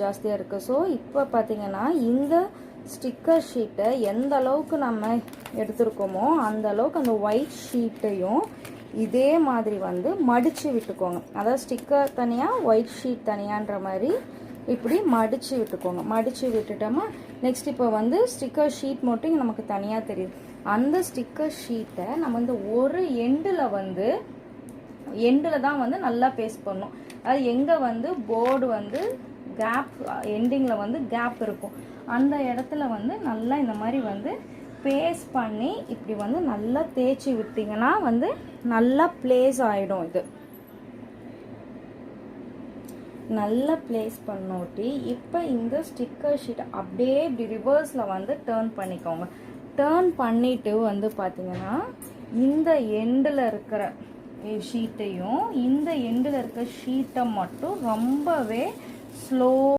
ஜாஸ்தியாக இருக்குது. ஸோ இப்போ பார்த்தீங்கன்னா இந்த ஸ்டிக்கர் ஷீட்டை எந்த அளவுக்கு நம்ம எடுத்துருக்கோமோ அந்த அளவுக்கு அந்த ஒயிட் ஷீட்டையும் இதே மாதிரி வந்து மடித்து விட்டுக்கோங்க. அதாவது ஸ்டிக்கர் தனியாக ஒயிட் ஷீட் தனியான்ற மாதிரி இப்படி மடித்து விட்டுக்கோங்க. மடித்து விட்டுட்டோமா நெக்ஸ்ட் இப்போ வந்து ஸ்டிக்கர் ஷீட் மட்டும் நமக்கு தனியாக தெரியுது. அந்த ஸ்டிக்கர் ஷீட்டை நம்ம வந்து ஒரு எண்டில் தான் வந்து நல்லா பேஸ்ட் பண்ணணும். அது எங்கே வந்து போர்டு வந்து கேப் எண்டிங்கில் வந்து கேப் இருக்கும் அந்த இடத்துல வந்து நல்லா இந்த மாதிரி வந்து பேஸ்ட் பண்ணி இப்படி வந்து நல்லா தேய்ச்சி விட்டிங்கன்னா வந்து நல்லா ப்ளேஸ் ஆகிடும். இது நல்லா ப்ளேஸ் பண்ணோட்டி இப்போ இந்த ஸ்டிக்கர் ஷீட் அப்படியே இப்படி ரிவர்ஸில் வந்து டேர்ன் பண்ணிக்கோங்க. டேர்ன் பண்ணிவிட்டு வந்து பார்த்திங்கன்னா இந்த எண்டில் இருக்கிற ஷீட்டையும் இந்த எண்டில் இருக்கிற ஷீட்டை மட்டும் ரொம்பவே ஸ்லோ